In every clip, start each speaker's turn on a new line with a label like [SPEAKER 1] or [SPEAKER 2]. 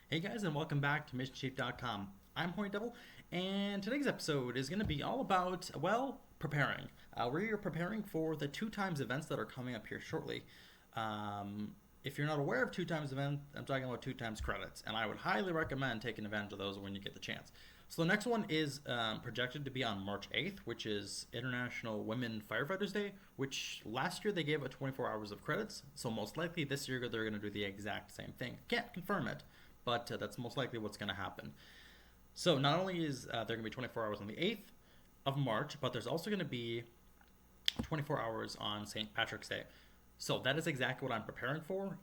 [SPEAKER 1] Hey guys, and welcome back to MissionShape.com. I'm Hoy Devil, and today's episode is going to be all about, well, preparing. We're preparing for the two times events that are coming up here shortly. If you're not aware of two times event, I'm talking about two times credits, and I would highly recommend taking advantage of those when you get the chance. So the next one is projected to be on March 8th, which is International Women Firefighters Day, which last year they gave it 24 hours of credits. So most likely this year they're going to do the exact same thing. Can't confirm it, but that's most likely what's going to happen. So not only is there going to be 24 hours on the 8th of March, but there's also going to be 24 hours on St. Patrick's Day. So that is exactly what I'm preparing for.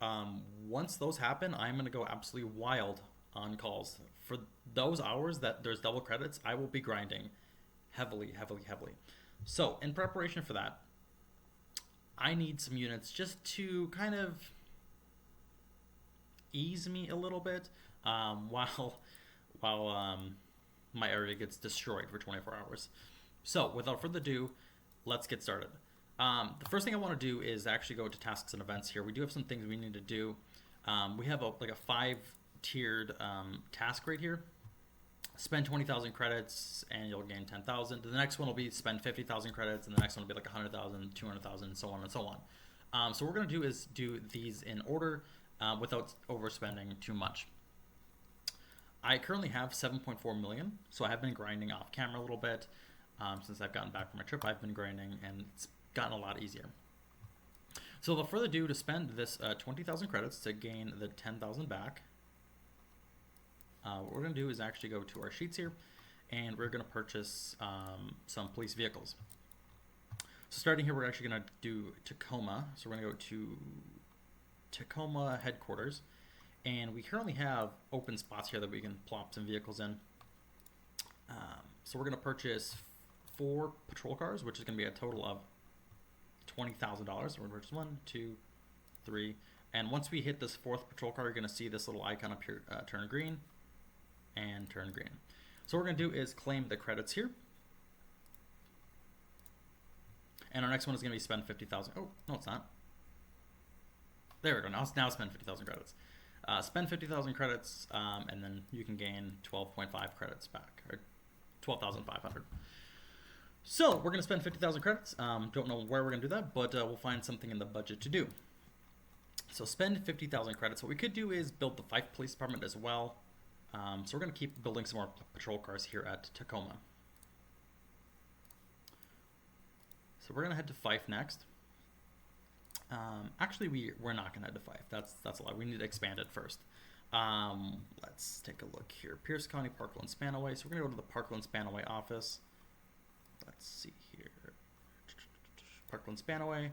[SPEAKER 1] Once those happen, I'm going to go absolutely wild on calls. For those hours that there's double credits, I will be grinding heavily, heavily, heavily. So in preparation for that, I need some units just to kind of ease me a little bit while my area gets destroyed for 24 hours. So without further ado, let's get started. The first thing I want to do is actually go to tasks and events here. We do have some things we need to do. We have a 5-tiered task right here. Spend 20,000 credits and you'll gain 10,000. The next one will be spend 50,000 credits, and the next one will be like 100,000, 200,000, and so on and so on. So what we're going to do is do these in order without overspending too much. I currently have 7.4 million, so I have been grinding off camera a little bit. Since I've gotten back from my trip, I've been grinding, and it's gotten a lot easier. So without further ado, to spend this 20,000 credits to gain the 10,000 back, what we're going to do is actually go to our sheets here, and we're going to purchase some police vehicles. So starting here, we're actually going to do Tacoma. So we're going to go to Tacoma headquarters, and we currently have open spots here that we can plop some vehicles in. So we're going to purchase 4 patrol cars, which is going to be a total of $20,000. So we're going to purchase 1, 2, 3, and once we hit this 4th patrol car, you're going to see this little icon up here turn green and turn green. So what we're going to do is claim the credits here. And our next one is going to be spend 50,000. Oh, no, it's not. There we go. Now spend 50,000 credits. Spend 50,000 credits, and then you can gain 12.5 credits back, or 12,500. So we're going to spend 50,000 credits. Don't know where we're going to do that, but we'll find something in the budget to do. So spend 50,000 credits. What we could do is build the Fife Police Department as well. So we're going to keep building some more patrol cars here at Tacoma. So we're going to head to Fife next. Actually, we're not going to head to Fife. That's a lot. We need to expand it first. Let's take a look here. Pierce County, Parkland, Spanaway. So we're going to go to the Parkland, Spanaway office. Let's see here. Parkland, Spanaway.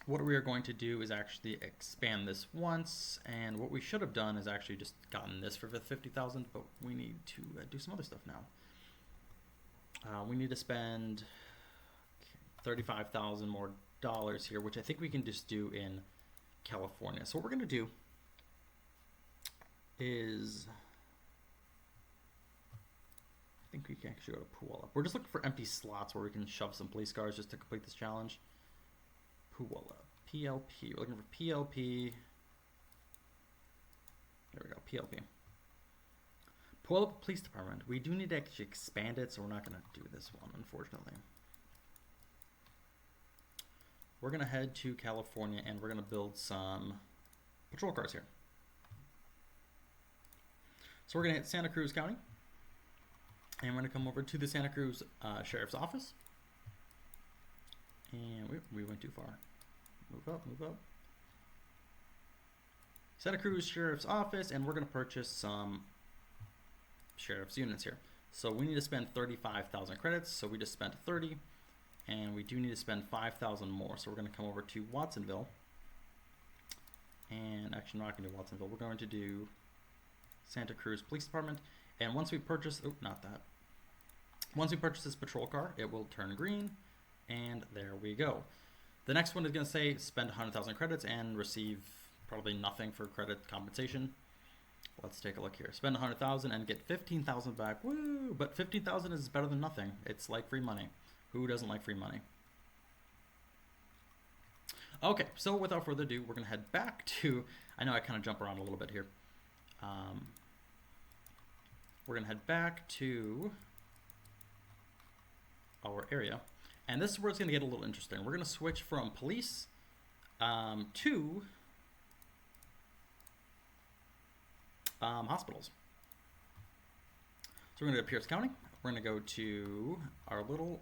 [SPEAKER 1] What we are going to do is actually expand this once, and what we should have done is actually just gotten this for 50,000, but we need to do some other stuff now. We need to spend 35,000 more dollars here, which I think we can just do in California. So what we're going to do is, I think we can actually go to Puyallup. We're just looking for empty slots where we can shove some police cars just to complete this challenge. Puyallup, PLP. We're looking for PLP. There we go, PLP. Puyallup Police Department. We do need to actually expand it, so we're not going to do this one, unfortunately. We're going to head to California, and we're going to build some patrol cars here. So we're going to hit Santa Cruz County, and we're going to come over to the Santa Cruz Sheriff's Office. And we went too far. Move up, move up. Santa Cruz Sheriff's Office, and we're going to purchase some sheriff's units here. So we need to spend 35,000 credits, so we just spent 30. And we do need to spend 5,000 more. So we're going to come over to Watsonville. And actually, we're not going to do Watsonville. We're going to do Santa Cruz Police Department. And once we purchase, oh, not that. Once we purchase this patrol car, it will turn green. And there we go. The next one is going to say spend 100,000 credits and receive probably nothing for credit compensation. Let's take a look here. Spend 100,000 and get 15,000 back. Woo! But 15,000 is better than nothing. It's like free money. Who doesn't like free money? Okay, so without further ado, we're going to head back to, I know I kind of jump around a little bit here. We're going to head back to our area. And this is where it's going to get a little interesting. We're going to switch from police to hospitals. So we're going to go to Pierce County. We're going to go to our little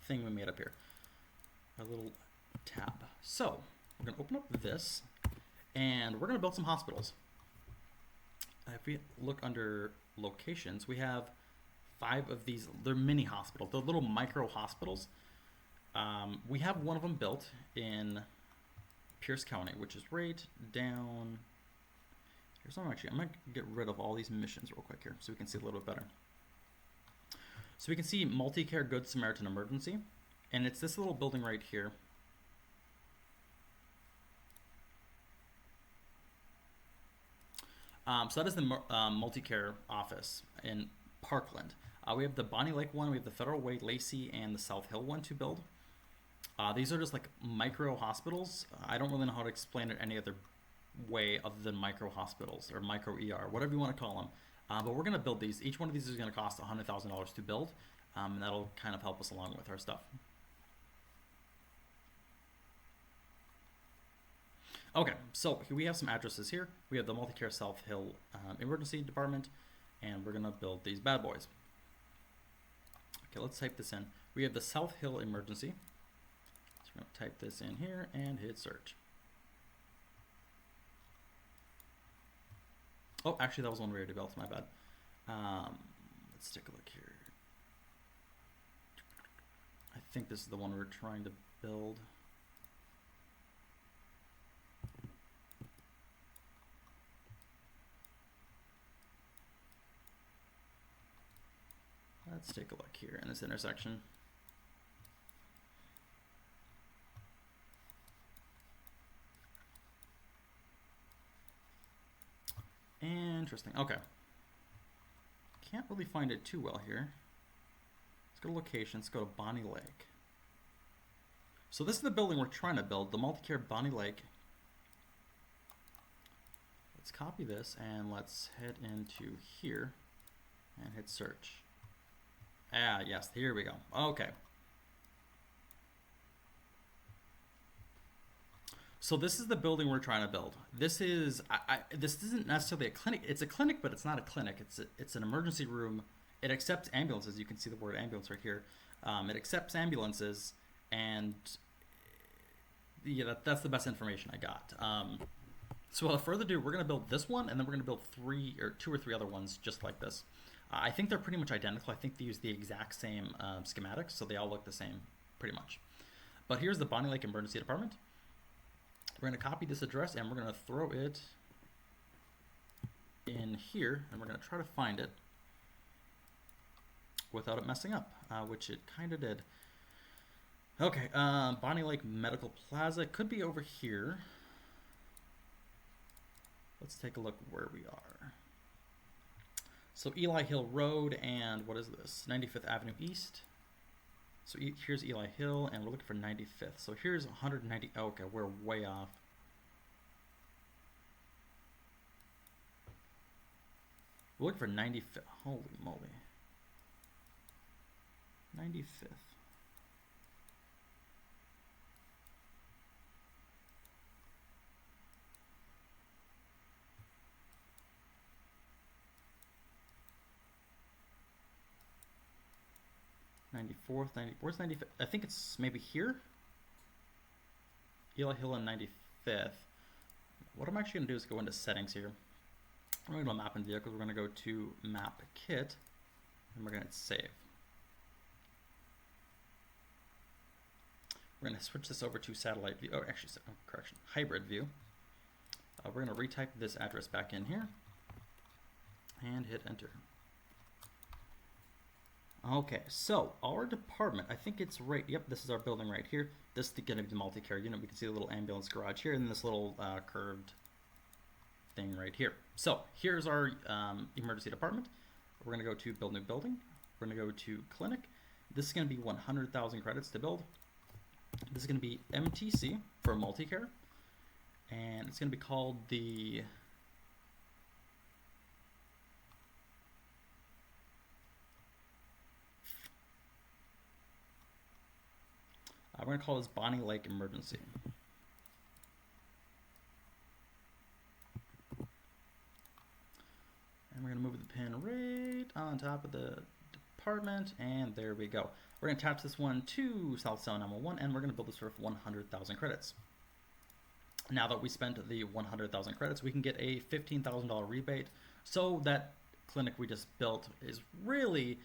[SPEAKER 1] thing we made up here, our little tab. So we're going to open up this, and we're going to build some hospitals. If we look under locations, we have 5 of these. They're mini hospitals. They're little micro hospitals. We have one of them built in Pierce County, which is right down. Here's what I'm going to get rid of all these missions real quick here so we can see a little bit better. So we can see Multi-Care Good Samaritan Emergency, and it's this little building right here. So that is the Multi-Care office in Parkland. We have the Bonnie Lake one, we have the Federal Way, Lacey, and the South Hill one to build. These are just like micro hospitals. I don't really know how to explain it any other way other than micro hospitals or micro ER, whatever you want to call them. But we're going to build these. Each one of these is going to cost $100,000 to build, and that'll kind of help us along with our stuff. Okay, so we have some addresses here. We have the Multi-Care South Hill Emergency Department, and we're going to build these bad boys. Okay, let's type this in. We have the South Hill Emergency. So we're going to type this in here and hit search. Oh, actually, that was one we already built. My bad. Let's take a look here. I think this is the one we're trying to build. Let's take a look here in this intersection. Interesting. Okay. Can't really find it too well here. Let's go to locations. Let's go to Bonnie Lake. So this is the building we're trying to build, the Multi-Care Bonnie Lake. Let's copy this and let's head into here and hit search. Ah, yes, here we go. Okay. So this is the building we're trying to build. This is this isn't necessarily a clinic. It's a clinic, but it's not a clinic. It's an emergency room. It accepts ambulances. You can see the word ambulance right here. It accepts ambulances, and yeah, that's the best information I got. So without further ado, we're gonna build this one, and then we're gonna build 2 or 3 other ones just like this. I think they're pretty much identical. I think they use the exact same schematics, so they all look the same pretty much. But here's the Bonnie Lake Emergency Department. We're going to copy this address and we're going to throw it in here, and we're going to try to find it without it messing up, which it kind of did. Okay, Bonnie Lake Medical Plaza could be over here. Let's take a look where we are. So Eli Hill Road, and what is this? 95th Avenue East. So here's Eli Hill, and we're looking for 95th. So here's 190. Okay, we're way off. We're looking for 95th. Holy moly. 95th. Where's 95th? I think it's maybe here. Eli Hill and 95th. What I'm actually going to do is go into settings here. I'm going to go to map and vehicles. We're going to go to map kit, and we're going to save. We're going to switch this over to satellite view. Oh, actually, correction, hybrid view. We're going to retype this address back in here and hit enter. Okay, so our department, I think it's right, yep, this is our building right here. This is going to be the multi-care unit. We can see the little ambulance garage here, and this little curved thing right here. So here's our emergency department. We're going to go to build new building. We're going to go to clinic. This is going to be 100,000 credits to build. This is going to be MTC for multi-care, and it's going to be called the We're going to call this Bonnie Lake Emergency. And we're going to move the pin right on top of the department, and there we go. We're going to attach this one to South Sound 911, and we're going to build this for 100,000 credits. Now that we spent the 100,000 credits, we can get a $15,000 rebate. So that clinic we just built is really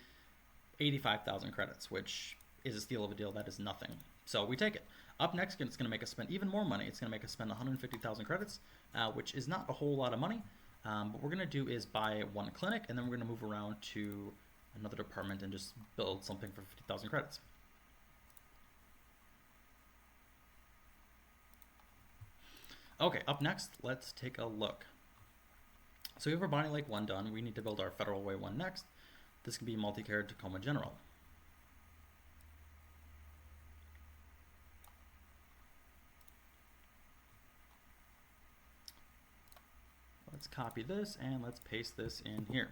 [SPEAKER 1] 85,000 credits, which is a steal of a deal. That is nothing. So we take it. Up next, it's going to make us spend even more money. It's going to make us spend 150,000 credits, which is not a whole lot of money. What we're going to do is buy one clinic, and then we're going to move around to another department and just build something for 50,000 credits. Okay, up next, let's take a look. So we have our Bonnie Lake 1 done. We need to build our Federal Way 1 next. This can be Multicare Tacoma General. Let's copy this and let's paste this in here.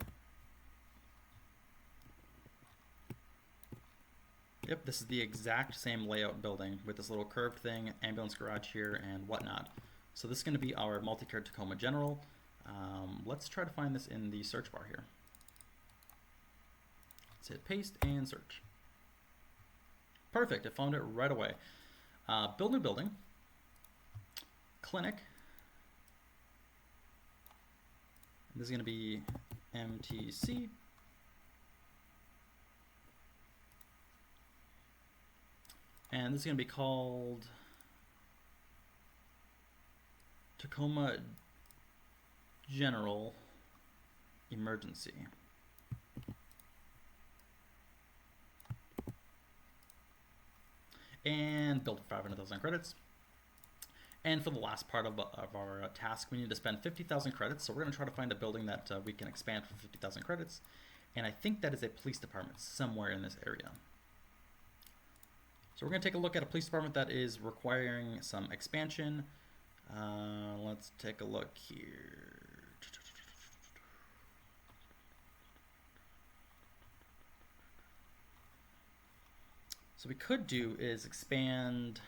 [SPEAKER 1] Yep, this is the exact same layout building with this little curved thing, ambulance garage here, and whatnot. So this is going to be our Multicare Tacoma General. Let's try to find this in the search bar here. Let's hit paste and search. Perfect, it found it right away. Build new building, clinic. This is going to be MTC. And this is going to be called Tacoma General Emergency. And build 500,000 credits. And for the last part of our task, we need to spend 50,000 credits. So we're going to try to find a building that we can expand for 50,000 credits. And I think that is a police department somewhere in this area. So we're going to take a look at a police department that is requiring some expansion. Let's take a look here. So we could do is expand.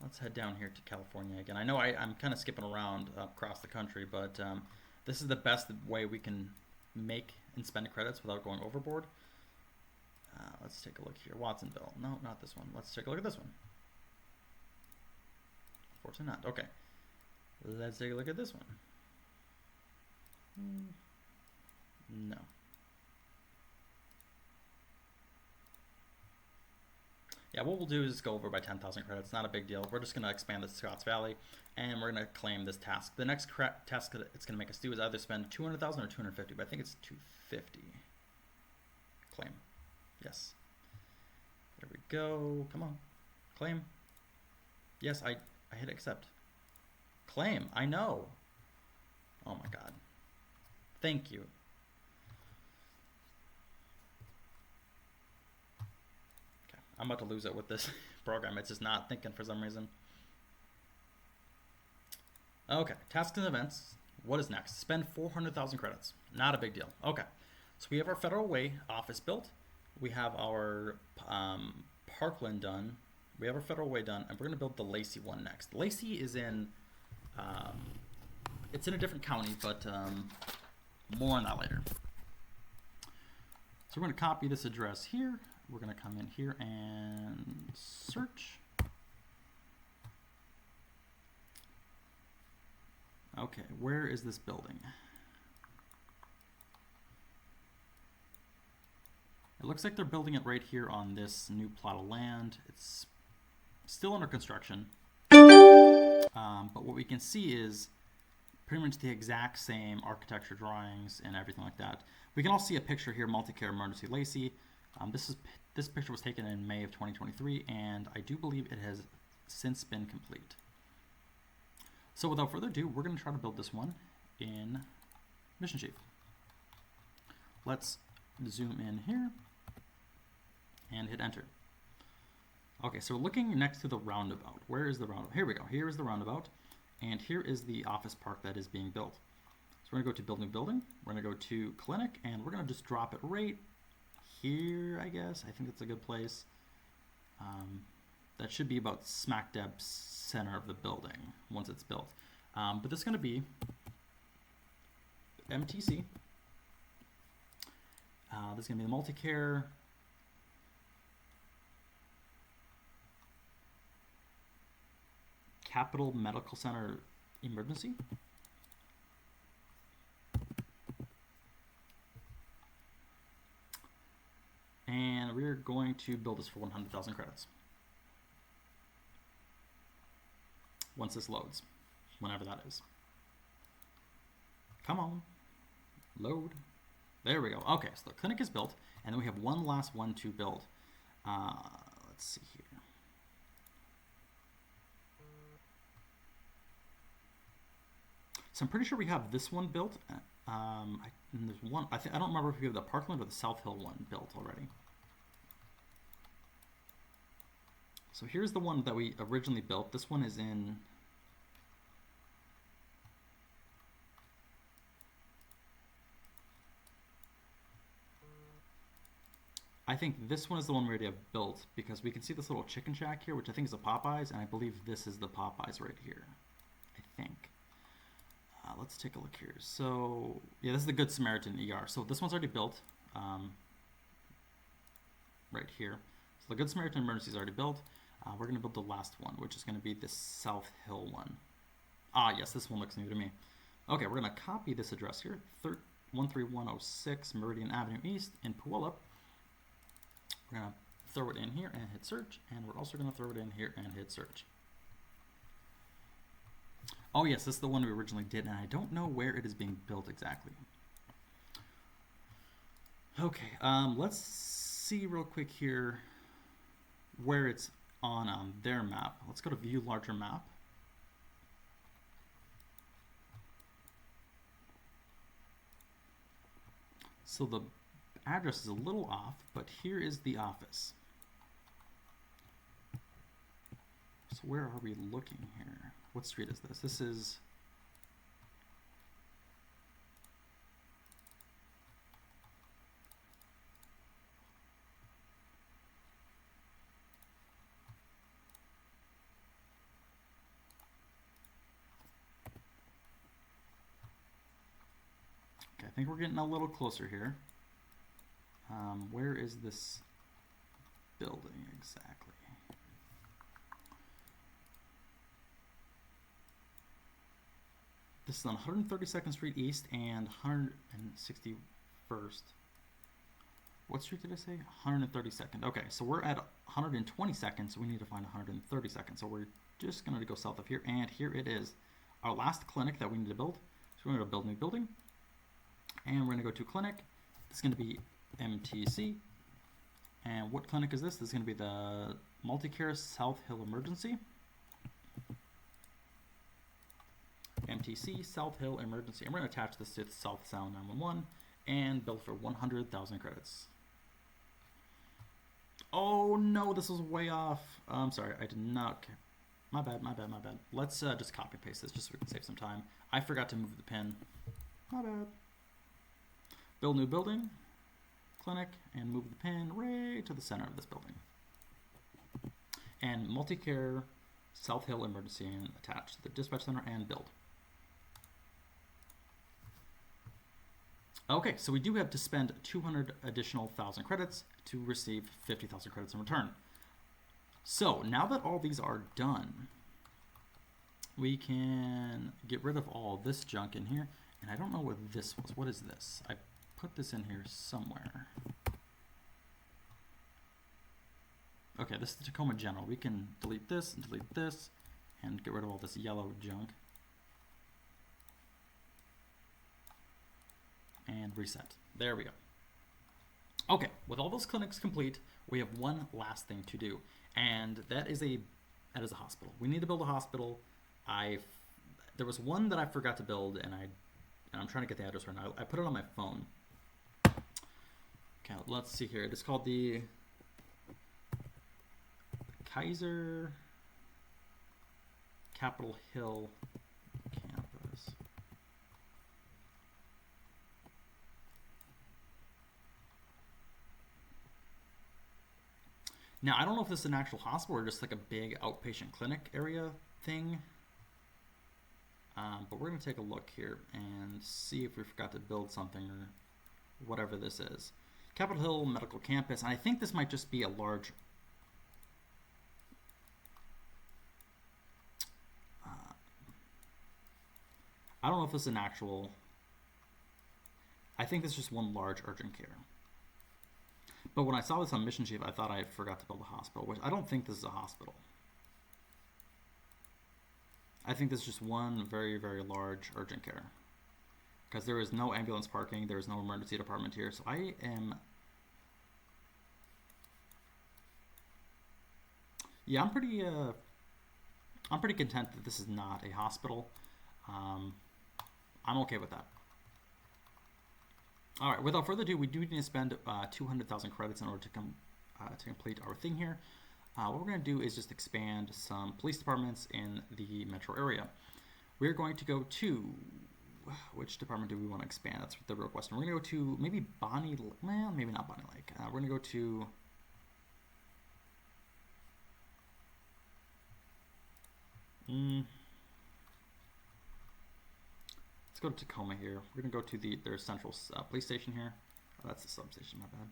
[SPEAKER 1] Let's head down here to California again. I know I'm kind of skipping around across the country, but this is the best way we can make and spend credits without going overboard. Let's take a look here. Watsonville. No, not this one. Let's take a look at this one. Unfortunately not. Okay. Let's take a look at this one. No. Yeah, what we'll do is go over by 10,000 credits. Not a big deal. We're just going to expand this to Scotts Valley, and we're going to claim this task. The next task that it's going to make us do is either spend 200,000 or 250, but I think it's 250. Claim. Yes. There we go. Come on. Claim. Yes, I hit accept. Claim. I know. Oh my God. Thank you. I'm about to lose it with this program. It's just not thinking for some reason. Okay, tasks and events. What is next? Spend 400,000 credits. Not a big deal. Okay, so we have our Federal Way office built. We have our Parkland done. We have our Federal Way done, and we're going to build the Lacey one next. Lacey is in, it's in a different county, but more on that later. So we're going to copy this address here. We're going to come in here and search. Okay, where is this building? It looks like they're building it right here on this new plot of land. It's still under construction. But what we can see is pretty much the exact same architecture drawings and everything like that. We can also see a picture here, Multicare Emergency Lacey. This picture was taken in May of 2023, and I do believe it has since been complete. So without further ado, we're going to try to build this one in Mission Chief. Let's zoom in here and hit enter. Okay, so we're looking next to the roundabout. Where is the roundabout? Here we go. Here is the roundabout. And here is the office park that is being built. So we're gonna go to build new building. We're gonna go to clinic, and we're gonna just drop it right here, I guess. I think that's a good place. That should be about smack dab center of the building once it's built. But this is gonna be MTC. This is gonna be the multi-care. Capital Medical Center Emergency. And we're going to build this for 100,000 credits. Once this loads, whenever that is. Come on, load. There we go. Okay, so the clinic is built, and then we have one last one to build. Let's see here. So I'm pretty sure we have this one built. And there's one. I don't remember if we have the Parkland or the South Hill one built already. So here's the one that we originally built. This one is in. I think this one is the one we already have built because we can see this little chicken shack here, which I think is a Popeyes, and I believe this is the Popeyes right here. I think. Let's take a look here. So yeah, this is the Good Samaritan ER. So this one's already built right here. So the Good Samaritan Emergency is already built. We're going to build the last one, which is going to be the South Hill one. Yes, this one looks new to me. Okay, we're going to copy this address here, 13106 Meridian Avenue East in Puyallup. We're going to throw it in here and hit search, and we're also going to throw it in here and hit search. Oh yes, this is the one we originally did, and I don't know where it is being built exactly. Okay, let's see real quick here where it's on their map. Let's go to view larger map. So the address is a little off, but here is the office. So where are we looking here? What street is this? This is... Okay, I think we're getting a little closer here. Where is this building exactly? This is on 132nd Street East and 161st. What street did I say? 132nd. Okay, so we're at 122nd, so we need to find 132nd. So we're just going to go south of here, and here it is. Our last clinic that we need to build. So we're going to build new building. And we're going to go to clinic. This is going to be MTC. And what clinic is this? This is going to be the Multicare South Hill Emergency. MTC South Hill Emergency. And we're going to attach this to South Sound 911 and build for 100,000 credits. Oh no, this was way off. I'm sorry, I did not. My bad. Let's just copy and paste this just so we can save some time. I forgot to move the pin. My bad. Build new building, clinic, and move the pin right to the center of this building. And Multicare South Hill Emergency and attach the dispatch center and build. Okay, so we do have to spend 200 additional 1,000 credits to receive 50,000 credits in return. So now that all these are done, we can get rid of all this junk in here. And I don't know what this was. What is this? I put this in here somewhere. Okay, this is the Tacoma General. We can delete this and get rid of all this yellow junk. And reset. There we go. Okay, with all those clinics complete, we have one last thing to do, and that is a hospital. We need to build a hospital. There was one that I forgot to build, and I'm trying to get the address right now. I put it on my phone. Okay, let's see here. It's called the Kaiser Capitol Hill Now, I don't know if this is an actual hospital or just like a big outpatient clinic area thing. But we're going to take a look here and see if we forgot to build something or whatever this is. Capitol Hill Medical Campus. And I think this might just be a large... I don't know if this is an actual... I think this is just one large urgent care. But when I saw this on Mission Chief, I thought I forgot to build a hospital, which I don't think this is a hospital. I think this is just one very, very large urgent care. Because there is no ambulance parking, there is no emergency department here, so I am... Yeah, I'm pretty content that this is not a hospital. I'm okay with that. All right, without further ado, we do need to spend 200,000 credits in order to complete our thing here. What we're going to do is just expand some police departments in the metro area. We're going to go to, which department do we want to expand? That's the real question. We're going to go to maybe Bonnie, well, maybe not Bonnie Lake. We're going to go to, let's go to Tacoma here. We're going to go to their central police station here. Oh, that's the substation, my bad.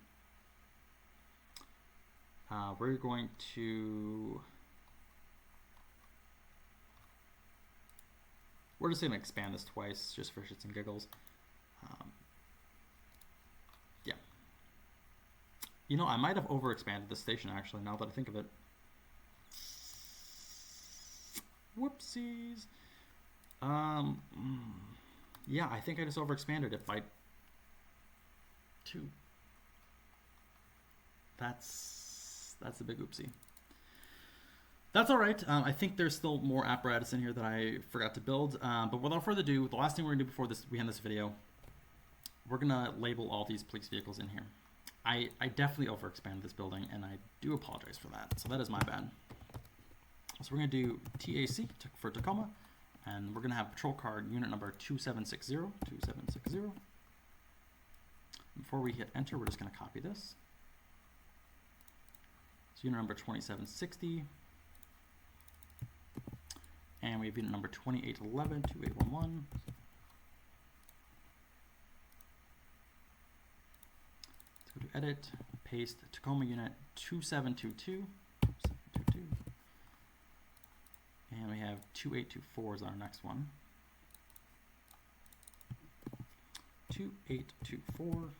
[SPEAKER 1] We're going to... We're just going to expand this twice, just for shits and giggles. Yeah. You know, I might have overexpanded this station, actually, now that I think of it. Whoopsies. Yeah, I think I just overexpanded it by 2. That's a big oopsie. That's all right. I think there's still more apparatus in here that I forgot to build. But without further ado, the last thing we're gonna do before we end this video, we're gonna label all these police vehicles in here. I definitely overexpanded this building, and I do apologize for that. So that is my bad. So we're gonna do TAC for Tacoma, and we're gonna have patrol car unit number 2760. 2760. Before we hit enter, we're just gonna copy this. Unit number 2760, and we have unit number 2811, 2811. Let's go to edit, paste Tacoma unit 2722, 2722, and we have 2824 is our next one. 2824.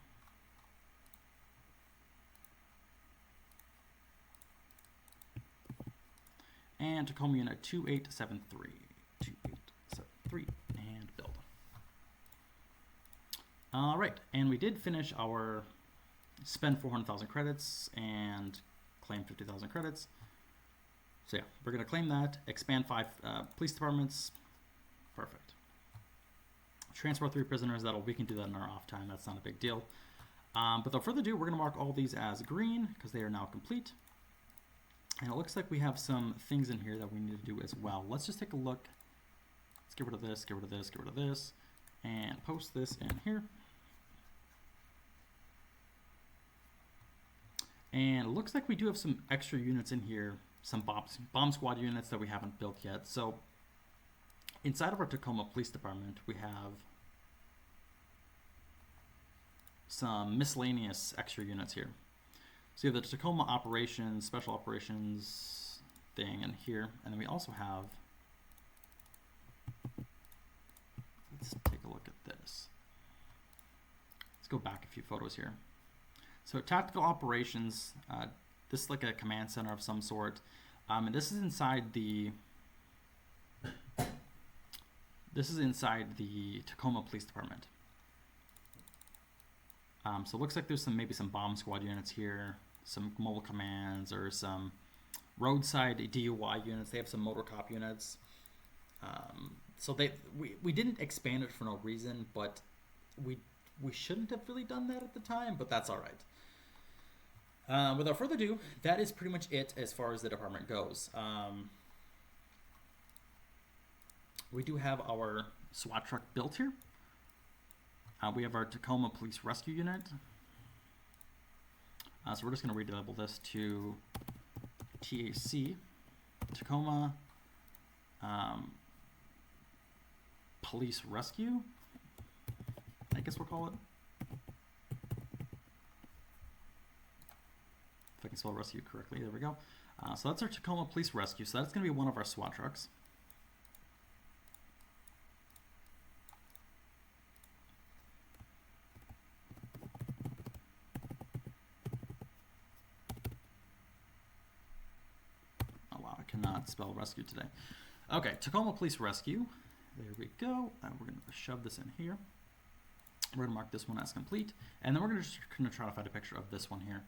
[SPEAKER 1] And Tacoma unit 2873, 2873, and build. All right, and we did finish our spend 400,000 credits and claim 50,000 credits. So yeah, we're gonna claim that, expand 5 police departments, perfect. Transport 3 prisoners, we can do that in our off time, that's not a big deal. But without further ado, we're gonna mark all these as green because they are now complete. And it looks like we have some things in here that we need to do as well. Let's just take a look. Let's get rid of this, get rid of this, get rid of this, and post this in here. And it looks like we do have some extra units in here, some bomb squad units that we haven't built yet. So inside of our Tacoma Police Department, we have some miscellaneous extra units here. So you have the Tacoma operations, special operations thing in here, and then we also have, let's take a look at this. Let's go back a few photos here. So tactical operations, this is like a command center of some sort, and this is inside the Tacoma Police Department. So it looks like there's maybe some bomb squad units here, some mobile commands, or some roadside DUI units. They have some motor cop units. So we didn't expand it for no reason, but we shouldn't have really done that at the time, but that's all right. Without further ado, that is pretty much it as far as the department goes. We do have our SWAT truck built here. We have our Tacoma Police Rescue Unit. So we're just going to relabel this to TAC, Tacoma Police Rescue, I guess we'll call it. If I can spell rescue correctly, there we go. So that's our Tacoma Police Rescue. So that's going to be one of our SWAT trucks. Oh wow, I cannot spell rescue today. Okay, Tacoma Police Rescue. There we go. We're going to shove this in here. We're going to mark this one as complete. And then we're going to try to find a picture of this one here.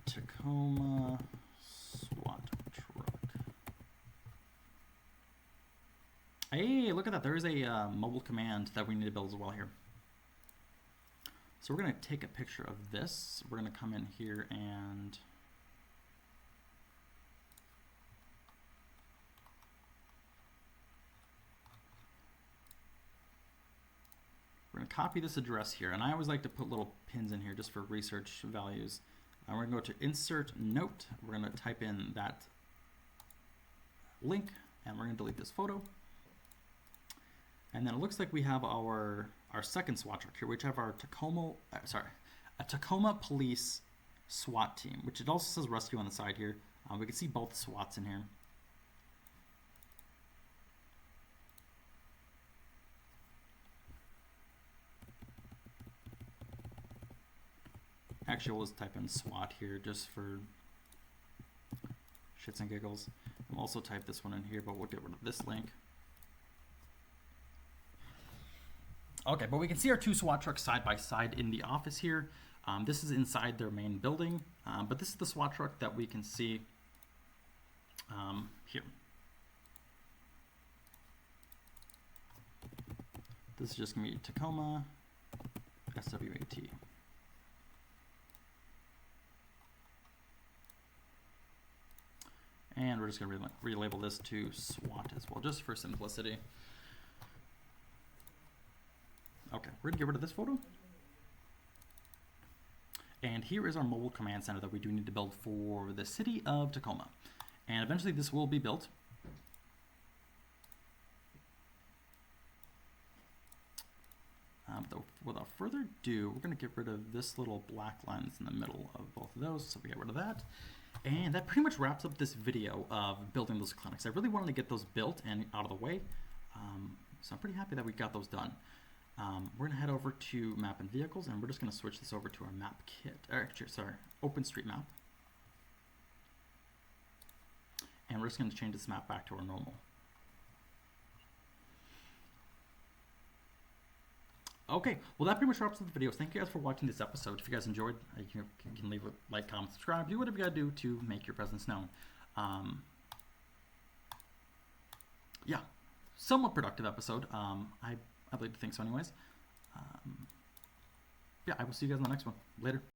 [SPEAKER 1] Tacoma SWAT truck. Hey, look at that. There is a mobile command that we need to build as well here. So we're going to take a picture of this. We're going to come in here and we're going to copy this address here. And I always like to put little pins in here just for research values. We're going to go to insert note. We're going to type in that link and we're going to delete this photo. And then it looks like we have our second SWAT truck here, which have our Tacoma Police SWAT team, which it also says rescue on the side here. We can see both SWATs in here. Actually, we'll just type in SWAT here just for shits and giggles. We'll also type this one in here, but we'll get rid of this link. Okay, but we can see our two SWAT trucks side by side in the office here. This is inside their main building, but this is the SWAT truck that we can see here. This is just going to be Tacoma SWAT. And we're just going to relabel this to SWAT as well, just for simplicity. Okay, we're going to get rid of this photo. And here is our mobile command center that we do need to build for the city of Tacoma. And eventually this will be built. Without further ado, we're going to get rid of this little black lines in the middle of both of those, so we get rid of that. And that pretty much wraps up this video of building those clinics. I really wanted to get those built and out of the way, so I'm pretty happy that we got those done. We're going to head over to Map and Vehicles, and we're just going to switch this over to our map kit, OpenStreetMap. And we're just going to change this map back to our normal. Okay, well that pretty much wraps up the video. Thank you guys for watching this episode. If you guys enjoyed, you can leave a like, comment, subscribe, do whatever you gotta do to make your presence known. Yeah, somewhat productive episode. I believe to think so anyways. Yeah, I will see you guys in the next one. Later.